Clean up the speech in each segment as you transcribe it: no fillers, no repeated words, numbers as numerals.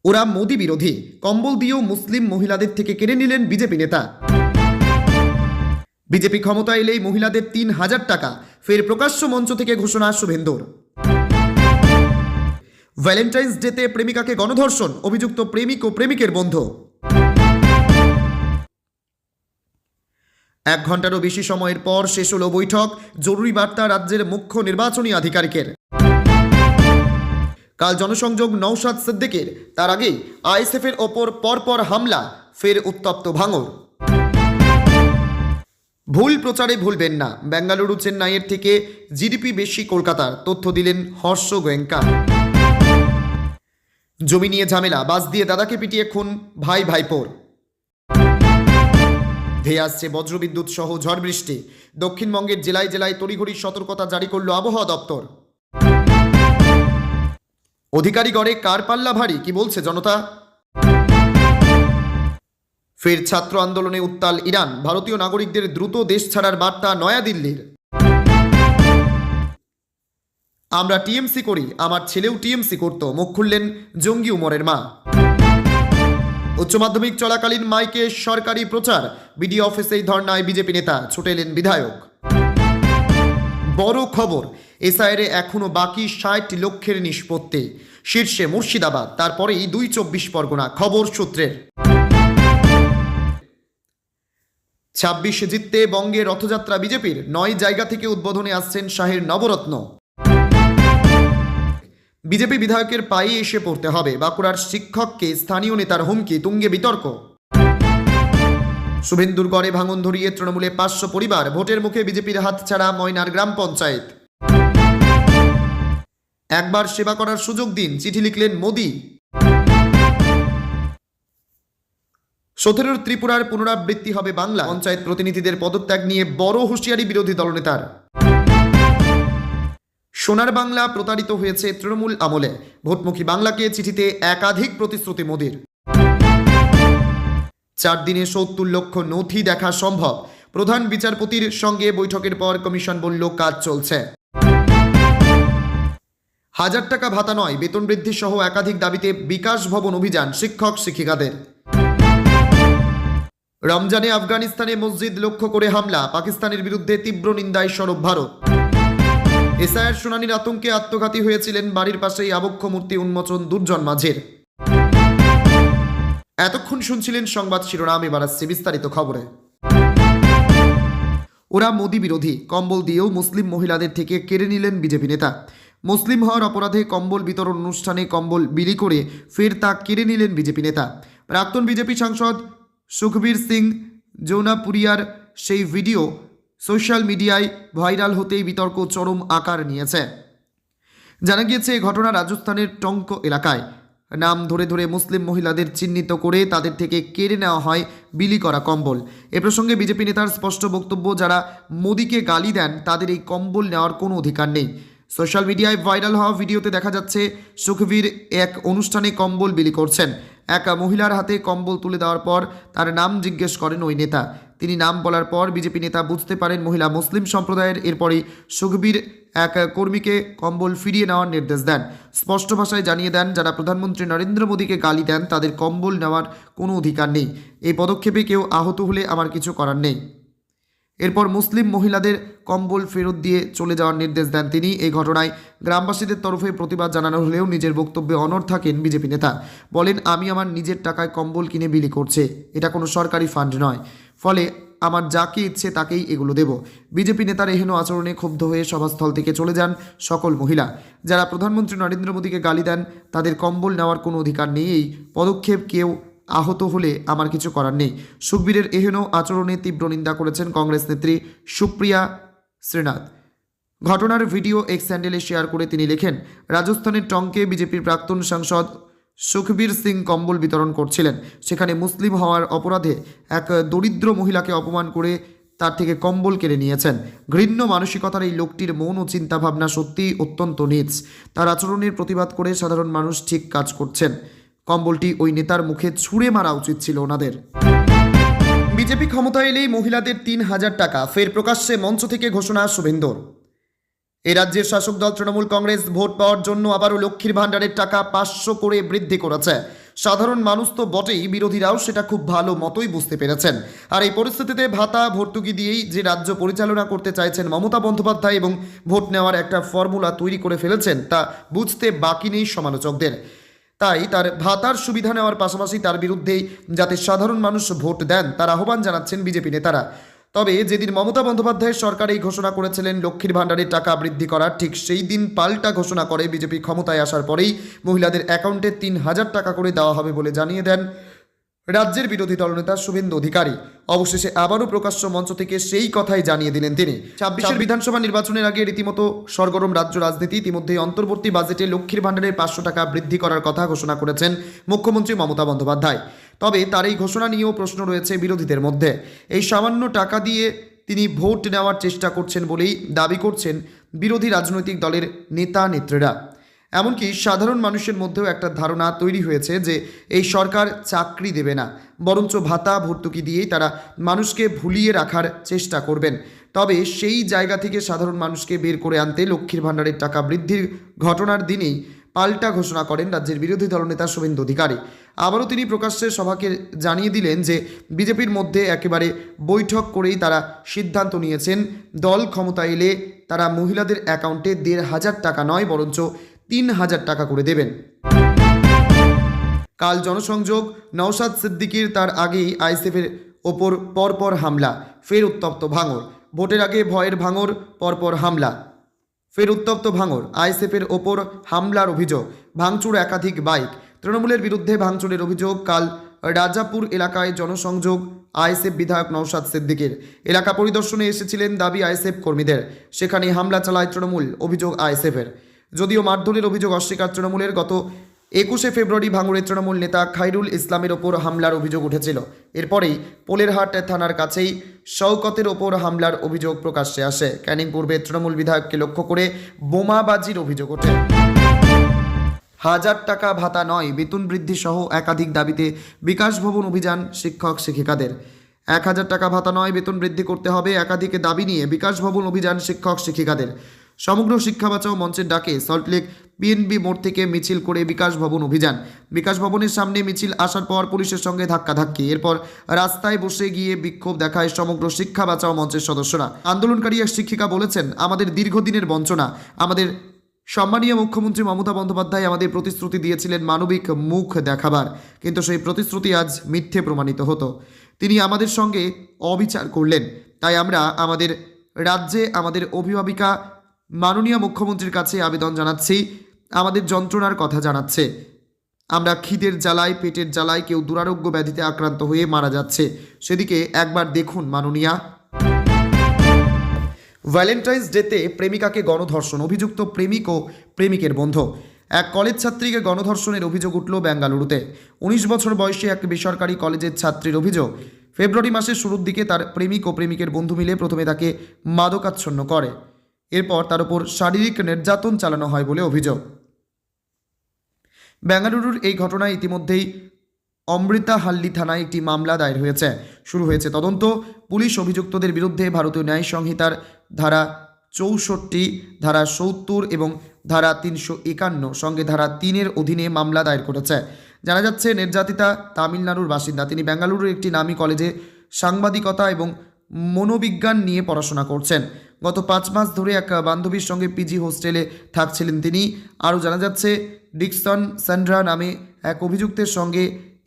ওরা মোদি বিরোধী, কম্বল দিয়েও মুসলিম মহিলাদের থেকে কেড়ে নিলেন বিজেপি নেতা। বিজেপি ক্ষমতা এলেই মহিলাদের ৩,০০০ টাকা, ফের প্রকাশ্য মঞ্চ থেকে ঘোষণা শুভেন্দুর। ভ্যালেন্টাইন্স ডেতে প্রেমিকাকে গণধর্ষণ, অভিযুক্ত প্রেমিক ও প্রেমিকের বন্ধু। ১ ঘন্টারও বেশি সময়ের পর শেষ হল বৈঠক, জরুরি বার্তা রাজ্যের মুখ্য নির্বাচনী আধিকারিকের। কাল জনসংযোগ নওশাদ সিদ্দিকের, তার আগেই আইএসএফ এর ওপর পরপর হামলা, ফের উত্তপ্ত ভাঙড়। ভুল প্রচারে ভুলবেন না, বেঙ্গালুরু চেন্নাইয়ের থেকে জিডিপি বেশি কলকাতার, তথ্য দিলেন হর্ষ গোয়েঙ্কা। জমি নিয়ে ঝামেলা, বাস দিয়ে দাদাকে পিটিয়ে খুন ভাই ভাইপোর। ধেয়ে আসছে বজ্রবিদ্যুৎ সহ ঝড় বৃষ্টি, দক্ষিণবঙ্গের জেলায় জেলায় তড়িঘড়ি সতর্কতা জারি করল আবহাওয়া দপ্তর। অধিকারীগড়ে কার পাল্লা ভারী, কি বলছে জনতা? ফের ছাত্র আন্দোলনে উত্তাল ইরান, ভারতীয় নাগরিকদের দ্রুত দেশ ছাড়ার বার্তা নয়াদিল্লির। আমরা টিএমসি করি, আমার ছেলেও টিএমসি করত, মুখ খুললেন জঙ্গি উমরের মা। উচ্চ মাধ্যমিক চলাকালীন মাইকে সরকারি প্রচার, বিডিও অফিসেই ধর্নায় বিজেপি নেতা, ছুটে এলেন বিধায়ক। বড় খবর, এসআইআরে এখনো বাকি ৬০ লক্ষের নিষ্পত্তি, শীর্ষে মুর্শিদাবাদ, তারপরেই ২ চব্বিশ পরগনা, খবর সূত্রের। ২৬ জিততে বঙ্গে রথযাত্রা বিজেপির, ৯ জায়গা থেকে উদ্বোধনে আসছেন শাহের নবরত্ন। বিজেপি বিধায়কের পায়ে এসে পড়তে হবে, বাঁকুড়ার শিক্ষককে স্থানীয় নেতার হুমকি, তুঙ্গে বিতর্ক। শুভেন্দুর গড়ে ভাঙন ধরিয়ে তৃণমূলে ৫০০ পরিবার, ভোটের মুখে বিজেপির হাতছাড়া ময়নার গ্রাম পঞ্চায়েত। একবার সেবা করার সুযোগ দিন, চিঠি লিখলেন মোদি। ১৭ ত্রিপুরার পুনরাবৃত্তি হবে বাংলা, পঞ্চায়েত প্রতিনিধিদের পদত্যাগ নিয়ে বড় হুঁশিয়ারি বিরোধী দলনেতার। সোনার বাংলা প্রতারিত হয়েছে তৃণমূল আমলে, ভোটমুখী বাংলাকে চিঠিতে একাধিক প্রতিশ্রুতি মোদির। ৪ দিনে ৭০ লক্ষ নথি দেখা সম্ভব, প্রধান বিচারপতির সঙ্গে বৈঠকের পর কমিশন বলল কাজ চলছে। ১০০০ টাকা ভাতা নয়, বেতন বৃদ্ধি সহ একাধিক দাবিতে বিকাশ ভবন অভিযান শিক্ষক শিক্ষিকাদের। রমজানে আফগানিস্তানে মসজিদ লক্ষ্য করে হামলা, পাকিস্তানের বিরুদ্ধে তীব্র নিন্দায় সরব ভারত। এসআইআর শুনানির আতঙ্কে আত্মঘাতী হয়েছিলেন বাড়ির পাশেই আবক্ষ মূর্তি উন্মোচন দুর্জন মাঝের। এতক্ষণ শুনছিলেন সংবাদ শিরোনাম, এবার আসছে বিস্তারিত খবরে। ওরা মোদি বিরোধী, কম্বল দিয়েও মুসলিম মহিলাদের থেকে কেড়ে নিলেন বিজেপি নেতা। মুসলিম হওয়ার অপরাধে কম্বল বিতরণ অনুষ্ঠানে কম্বল বিলি করে ফের তা কেড়ে নিলেন বিজেপি নেতা। প্রাক্তন বিজেপি সাংসদ সুখবীর সিং জৌনাপুরিয়ার সেই ভিডিও সোশ্যাল মিডিয়ায় ভাইরাল হতেই বিতর্ক চরম আকার নিয়েছে। জানা গিয়েছে এই ঘটনা রাজস্থানের টঙ্ক এলাকায়। নাম ধরে ধরে মুসলিম মহিলাদের চিহ্নিত করে তাদের থেকে কেড়ে নেওয়া হয় বিলি করা কম্বল। এ প্রসঙ্গে বিজেপি নেতার স্পষ্ট বক্তব্য, যারা মোদিকে গালি দেন তাদের এই কম্বল নেওয়ার কোনো অধিকার নেই। সোশ্যাল মিডিয়ায় ভাইরাল হওয়া ভিডিওতে দেখা যাচ্ছে সুখবীর এক অনুষ্ঠানে কম্বল বিলি করছেন। এক মহিলার হাতে কম্বল তুলে দেওয়ার পর তার নাম জিজ্ঞেস করেন ওই নেতা। তিনি নাম বলার পর বিজেপি নেতা বুঝতে পারেন মহিলা মুসলিম সম্প্রদায়ের। এরপরই সুখবীর এক কর্মীকে কম্বল ফিরিয়ে নেওয়ার নির্দেশ দেন। স্পষ্ট ভাষায় জানিয়ে দেন, যারা প্রধানমন্ত্রী নরেন্দ্র মোদীকে গালি দেন তাদের কম্বল নেওয়ার কোনো অধিকার নেই। এই পদক্ষেপে কেউ আহত হলে আমার কিছু করার নেই। এরপর মুসলিম মহিলাদের কম্বল ফেরত দিয়ে চলে যাওয়ার নির্দেশ দেন তিনি। এই ঘটনায় গ্রামবাসীদের তরফে প্রতিবাদ জানানো হলেও নিজের বক্তব্যে অনড় থাকেন বিজেপি নেতা। বলেন, আমি আমার নিজের টাকায় কম্বল কিনে বিলি করছে, এটা কোনো সরকারি ফান্ড নয়, ফলে আমার যাকে ইচ্ছে তাকেই এগুলো দেব। বিজেপি নেতার এহেন আচরণে ক্ষুব্ধ হয়ে সভাস্থল থেকে চলে যান সকল মহিলা। যারা প্রধানমন্ত্রী নরেন্দ্র মোদীকে গালি দেন তাদের কম্বল নেওয়ার কোনো অধিকার নেই। এই পদক্ষেপ কেউ আহত হলে আমার কিছু করার নেই। সুখবীরের এহেন আচরণে তীব্র নিন্দা করেছেন কংগ্রেস নেত্রী সুপ্রিয়া শ্রীনাথ। ঘটনার ভিডিও এক্স হ্যান্ডেলে শেয়ার করে তিনি লেখেন, রাজস্থানের টঙ্কে বিজেপির প্রাক্তন সাংসদ সুখবীর সিং কম্বল বিতরণ করছিলেন। সেখানে মুসলিম হওয়ার অপরাধে এক দরিদ্র মহিলাকে অপমান করে তার থেকে কম্বল কেড়ে নিয়েছেন। ঘৃণ্য মানসিকতার এই লোকটির মন ও চিন্তাভাবনা সত্যিই অত্যন্ত নীচ। তার আচরণের প্রতিবাদ করে সাধারণ মানুষ ঠিক কাজ করছেন। কম্বলটি ওই নেতার মুখে ছুঁড়ে মারা উচিত ছিল ওনাদের। বিজেপি ক্ষমতা এলেই মহিলাদের ৩,০০০ টাকা, ফের প্রকাশ্যে মঞ্চ থেকে ঘোষণা শুভেন্দুর। এই রাজ্যের শাসক দল তৃণমূল কংগ্রেস ভোট পাওয়ার জন্য আবারও লক্ষ্মীর ভাণ্ডারের টাকা 500 করে বৃদ্ধি করেছে। সাধারণ মানুষ তো বটেই, বিরোধীরাও সেটা খুব ভালো মতোই বুঝতে পেরেছেন। আর এই পরিস্থিতিতে ভাতা ভর্তুকি দিয়েই যে রাজ্য পরিচালনা করতে চাইছেন মমতা বন্দ্যোপাধ্যায় এবং ভোট নেওয়ার একটা ফর্মুলা তৈরি করে ফেলেছেন, তা বুঝতে বাকি নেই সমালোচকদের। তাই তার ভাতার সুবিধা নেওয়ার পাশাপাশি তার বিরুদ্ধেই যাতে সাধারণ মানুষ ভোট দেন তার আহ্বান জানাচ্ছেন বিজেপি নেতারা। তবে যেদিন মমতা বন্দ্যোপাধ্যায়ের সরকার এই ঘোষণা করেছিলেন লক্ষ্মীর ভাণ্ডারের টাকা বৃদ্ধি করার, ঠিক সেই দিন পাল্টা ঘোষণা করে বিজেপি ক্ষমতায় আসার পরেই মহিলাদের অ্যাকাউন্টে 3000 টাকা করে দেওয়া হবে বলে জানিয়ে দেন রাজ্যের বিরোধী দলনেতা শুভেন্দু অধিকারী। অবশেষে আবারও প্রকাশ্য মঞ্চ থেকে সেই কথাই জানিয়ে দিলেন তিনি। 26 বিধানসভা নির্বাচনের আগে রীতিমতো সরগরম রাজ্য রাজনীতি। ইতিমধ্যেই অন্তর্বর্তী বাজেটে লক্ষ্মীর ভাণ্ডারের 500 টাকা বৃদ্ধি করার কথা ঘোষণা করেছেন মুখ্যমন্ত্রী মমতা বন্দ্যোপাধ্যায়। তবে তার এই ঘোষণা নিয়েও প্রশ্ন রয়েছে বিরোধীদের মধ্যে। এই সামান্য টাকা দিয়ে তিনি ভোট নেওয়ার চেষ্টা করছেন বলেই দাবি করছেন বিরোধী রাজনৈতিক দলের নেতা নেত্রীরা। এমনকি সাধারণ মানুষের মধ্যেও একটা ধারণা তৈরি হয়েছে যে এই সরকার চাকরি দেবে না, বরঞ্চ ভাতা ভর্তুকি দিয়েই তারা মানুষকে ভুলিয়ে রাখার চেষ্টা করবেন। তবে সেই জায়গা থেকে সাধারণ মানুষকে বের করে আনতে লক্ষ্মীর ভাণ্ডারের টাকা বৃদ্ধির ঘটনার দিনেই পাল্টা ঘোষণা করেন রাজ্যের বিরোধী দলনেতা শুভেন্দু অধিকারী। আবারও তিনি প্রকাশ্যে সভাকে জানিয়ে দিলেন যে বিজেপির মধ্যে একেবারে বৈঠক করেই তারা সিদ্ধান্ত নিয়েছেন দল ক্ষমতা এলে তারা মহিলাদের অ্যাকাউন্টে 1500 টাকা নয়, বরঞ্চ 3000 টাকা করে দেবেন। কাল জনসংযোগ, নওশাদ সিদ্দিকীর তার আগেই আইএসএফের ওপর পরপর হামলা, ফের উত্তপ্ত ভাঙর। ভোটের আগে ভয়ের ভাঙর, পরপর হামলা, ফের উত্তপ্ত ভাঙর। আইএসএফের ওপর হামলার অভিযোগ, ভাঙচুর একাধিক বাইক। তৃণমূলের বিরুদ্ধে ভাঙচুরের অভিযোগ। কাল রাজাপুর এলাকায় জনসংযোগ আইএসএফ বিধায়ক নওশাদ সিদ্দিকীর। এলাকা পরিদর্শনে এসেছিলেন দাবি আইএসএফ কর্মীদের, সেখানে হামলা চালায় তৃণমূল, অভিযোগ আইএসএফের। যদিও মারধরের অভিযোগ অস্বীকার তৃণমূলের। গত 21শে ফেব্রুয়ারি ভাঙড়ে তৃণমূল নেতা খাইরুল ইসলামের ওপর হামলার অভিযোগ উঠেছিল। এরপরেই পোলেরহাট থানার কাছেই শওকতের ওপর হামলার অভিযোগ প্রকাশ্যে আসে। ক্যানিং পূর্বে তৃণমূল বিধায়ককে লক্ষ্য করে বোমাবাজির অভিযোগ ওঠে। 1000 টাকা ভাতা নয়, বেতন বৃদ্ধি সহ একাধিক দাবিতে বিকাশ ভবন অভিযান শিক্ষক শিক্ষিকাদের। 1000 টাকা ভাতা নয়, বেতন বৃদ্ধি করতে হবে, একাধিক দাবি নিয়ে বিকাশ ভবন অভিযান শিক্ষক শিক্ষিকাদের। সমগ্র শিক্ষা বাঁচাও মঞ্চের ডাকে সল্টলেক পিএনবি মোড় থেকে মিছিল করে বিকাশ ভবন অভিযান। বিকাশ ভবনের সামনে মিছিল আসার পর পুলিশের সঙ্গে ধাক্কাধাক্কি, এরপর রাস্তায় বসে গিয়ে বিক্ষোভ দেখায় সমগ্র শিক্ষা বাঁচাও মঞ্চের সদস্যরা। আন্দোলনকারী এক শিক্ষিকা বলেছেন, আমাদের দীর্ঘদিনের বঞ্চনা, আমাদের সম্মানীয় মুখ্যমন্ত্রী মমতা বন্দ্যোপাধ্যায় আমাদের প্রতিশ্রুতি দিয়েছিলেন মানবিক মুখ দেখাবার, কিন্তু সেই প্রতিশ্রুতি আজ মিথ্যে প্রমাণিত হতো। তিনি আমাদের সঙ্গে অবিচার করলেন। তাই আমরা আমাদের রাজ্যে আমাদের অভিভাবিকা মাননীয় মুখ্যমন্ত্রীর কাছে আবেদন জানাচ্ছি, আমাদের যন্ত্রণার কথা জানাচ্ছে। আমরা খিদের জ্বালায়, পেটের জ্বালায়, কেউ দুরারোগ্য ব্যাধিতে আক্রান্ত হয়ে মারা যাচ্ছে, সেদিকে একবার দেখুন মাননীয়া। ভ্যালেন্টাইন্স ডেতে প্রেমিকাকে গণধর্ষণ, অভিযুক্ত প্রেমিক ও প্রেমিকের বন্ধু। এক কলেজ ছাত্রীকে গণধর্ষণের অভিযোগ উঠল বেঙ্গালুরুতে। 19 বছর বয়সী এক বেসরকারি কলেজের ছাত্রীর অভিযোগ, ফেব্রুয়ারি মাসের শুরুর দিকে তার প্রেমিক ও প্রেমিকের বন্ধু মিলে প্রথমে তাকে মাদকাচ্ছন্ন করে, এরপর তার উপর শারীরিক নির্যাতন চালানো হয় বলে অভিযোগ। বেঙ্গালুরুর এই ঘটনায় ইতিমধ্যেই অমৃতাহাল্লি থানায় একটি মামলা দায়ের হয়েছে। শুরু হয়েছে তদন্ত। পুলিশ অভিযুক্তদের বিরুদ্ধে ভারতীয় ন্যায় সংহিতার ধারা 64, ধারা 70 এবং ধারা 351 সঙ্গে ধারা 3-এর অধীনে মামলা দায়ের করেছে। জানা যাচ্ছে নির্যাতিতা তামিলনাড়ুর বাসিন্দা। তিনি বেঙ্গালুরুর একটি নামী কলেজে সাংবাদিকতা এবং মনোবিজ্ঞান নিয়ে পড়াশোনা করছেন। গত 5 মাস ধরে এক বান্ধবীর সঙ্গে পিজি হোস্টেলে থাকছিলেন তিনি। আরও জানা যাচ্ছে ডিকসন স্যান্ড্রা নামে এক অভিযুক্তের সঙ্গে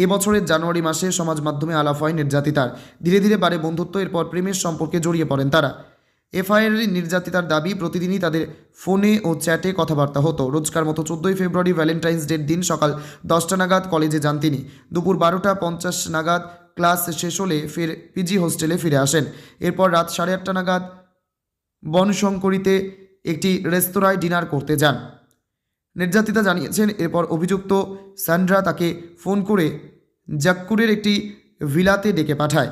এবছরের জানুয়ারি মাসে সমাজ মাধ্যমে আলাপ হয় নির্যাতিতার। ধীরে ধীরে বাড়ে বন্ধুত্ব, এরপর প্রেমের সম্পর্কে জড়িয়ে পড়েন তারা। এফআইআরের নির্যাতিতার দাবি, প্রতিদিনই তাদের ফোনে ও চ্যাটে কথাবার্তা হতো। রোজকার মতো 14 ফেব্রুয়ারি ভ্যালেন্টাইন্স ডের দিন সকাল 10টা নাগাদ কলেজে যান তিনি। দুপুর 12টা 50 নাগাদ ক্লাস শেষ হলে ফের পিজি হোস্টেলে ফিরে আসেন। এরপর রাত 8:30 নাগাদ বনশঙ্করীতে একটি রেস্তোরাঁয় ডিনার করতে যান। নির্যাতিতা জানিয়েছেন, এরপর অভিযুক্ত স্যান্ড্রা তাকে ফোন করে জাক্কুরের একটি ভিলাতে ডেকে পাঠায়।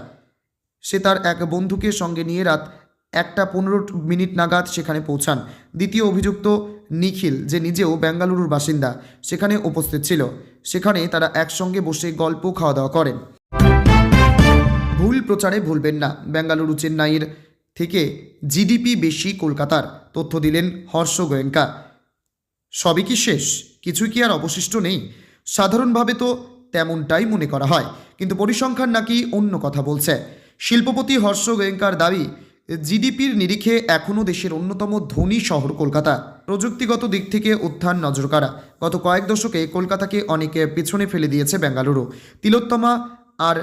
সে তার এক বন্ধুকে সঙ্গে নিয়ে রাত 1:15 নাগাদ সেখানে পৌঁছান। দ্বিতীয় অভিযুক্ত নিখিল, যে নিজেও বেঙ্গালুরুর বাসিন্দা, সেখানে উপস্থিত ছিল। সেখানে তারা একসঙ্গে বসে গল্প খাওয়া দাওয়া করেন। ভুল প্রচারে ভুলবেন না। বেঙ্গালুরু চেন্নাইয়ের থেকে জিডিপি বেশি কলকাতার, তথ্য দিলেন হর্ষ গোয়েঙ্কা। সবই কি শেষ? কিছুই কি আর অবশিষ্ট নেই? সাধারণভাবে তো তেমনটাই মনে করা হয়, কিন্তু পরিসংখ্যান নাকি অন্য কথা বলছে। শিল্পপতি হর্ষ গোয়েঙ্কার দাবি, জিডিপির নিরিখে এখনও দেশের অন্যতম ধনী শহর কলকাতা। প্রযুক্তিগত দিক থেকে উত্থান নজরকাড়া। গত কয়েক দশকে কলকাতাকে অনেকে পেছনে ফেলে দিয়েছে বেঙ্গালুরু। তিলোত্তমা আর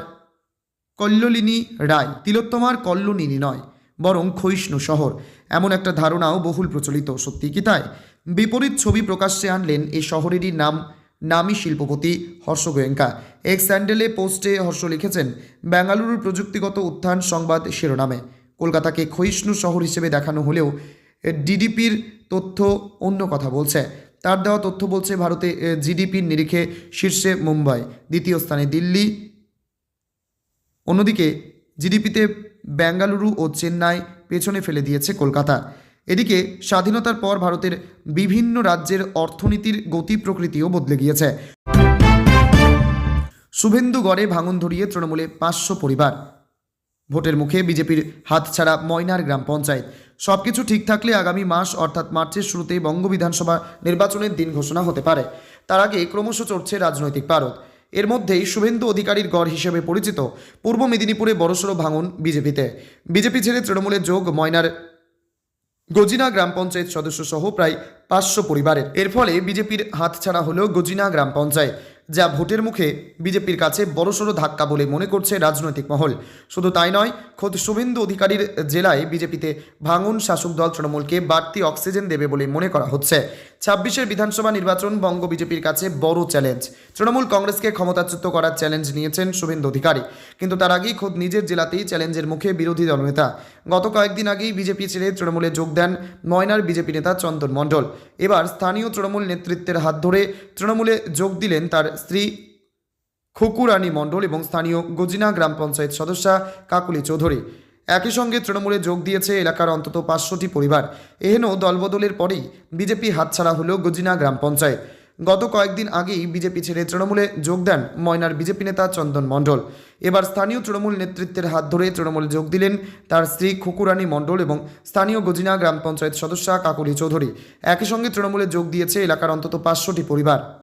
তিলোত্তমার কল্লোলিনী নয়, বরং ক্ষয়িষ্ণু শহর, এমন একটা ধারণাও বহুল প্রচলিত। সত্যি কি তাই? বিপরীত ছবি প্রকাশ্যে আনলেন এই শহরেরই নামী শিল্পপতি হর্ষ গোয়েঙ্কা। এক্স স্যান্ডেলে পোস্টে হর্ষ লিখেছেন, বেঙ্গালুরুর প্রযুক্তিগত উত্থান সংবাদ শিরোনামে। কলকাতাকে ক্ষয়িষ্ণু শহর হিসেবে দেখানো হলেও ডিডিপির তথ্য অন্য কথা বলছে। তার দেওয়া তথ্য বলছে ভারতে জিডিপির নিরিখে শীর্ষে মুম্বাই, দ্বিতীয় স্থানে দিল্লি। অন্যদিকে জিডিপিতে বেঙ্গালুরু ও চেন্নাই পেছনে ফেলে দিয়েছে কলকাতা। এদিকে স্বাধীনতার পর ভারতের বিভিন্ন রাজ্যের অর্থনীতির গতি প্রকৃতিও বদলে গিয়েছে। শুভেন্দুগড়ে ভাঙন ধরিয়ে তৃণমূলে 500 পরিবার। ভোটের মুখে বিজেপির হাতছাড়া ময়নার গ্রাম পঞ্চায়েত। সবকিছু ঠিক থাকলে আগামী মাস অর্থাৎ মার্চের শুরুতেই বঙ্গ বিধানসভা নির্বাচনের দিন ঘোষণা হতে পারে। তার আগে ক্রমশ চড়ছে রাজনৈতিক পারদ। এর মধ্যেই শুভেন্দু অধিকারীর গড় হিসেবে পরিচিত পূর্ব মেদিনীপুরে বড়সড় ভাঙন বিজেপিতে। বিজেপি ছেড়ে তৃণমূলে যোগ ময়নার গজিনা গ্রাম পঞ্চায়েত সদস্য সহ প্রায় 500 পরিবারের। এর ফলে বিজেপির হাতছাড়া হলো গজিনা গ্রাম পঞ্চায়েত, যা ভোটের মুখে বিজেপির কাছে বড়সড় ধাক্কা বলে মনে করছে রাজনৈতিক মহল। শুধু তাই নয়, খোদ শুভেন্দু অধিকারীর জেলায় বিজেপিতে ভাঙন শাসক দল তৃণমূলকে বাড়তি অক্সিজেন দেবে বলে মনে করা হচ্ছে। 26-এর বিধানসভা নির্বাচন বঙ্গ বিজেপির কাছে বড় চ্যালেঞ্জ। তৃণমূল কংগ্রেসকে ক্ষমতাচ্যুত করার চ্যালেঞ্জ নিয়েছেন শুভেন্দু অধিকারী, কিন্তু তার আগেই খোদ নিজের জেলাতেই চ্যালেঞ্জের মুখে বিরোধী দলনেতা। গত কয়েকদিন আগেই বিজেপি ছেড়ে তৃণমূলে যোগ দেন ময়নার বিজেপি নেতা চন্দন মণ্ডল। এবার স্থানীয় তৃণমূল নেতৃত্বের হাত ধরে তৃণমূলে যোগ দিলেন তার স্ত্রী খুকুরানী মণ্ডল এবং স্থানীয় গজিনা গ্রাম পঞ্চায়েত সদস্যা কাকুলি চৌধুরী। একই সঙ্গে তৃণমূলে যোগ দিয়েছে এলাকার অন্তত 500টি পরিবার। এহেন দলবদলের পরেই বিজেপি হাতছাড়া হলো গজিনা গ্রাম পঞ্চায়েত। গত কয়েকদিন আগেই বিজেপি ছেড়ে তৃণমূলে যোগ দেন ময়নার বিজেপি নেতা চন্দন মণ্ডল। এবার স্থানীয় তৃণমূল নেতৃত্বের হাত ধরে তৃণমূলে যোগ দিলেন তার স্ত্রী খুকুরানী মণ্ডল এবং স্থানীয় গজিনা গ্রাম পঞ্চায়েত সদস্যা কাকুলি চৌধুরী। একই সঙ্গে তৃণমূলে যোগ দিয়েছে এলাকার অন্তত 500টি পরিবার।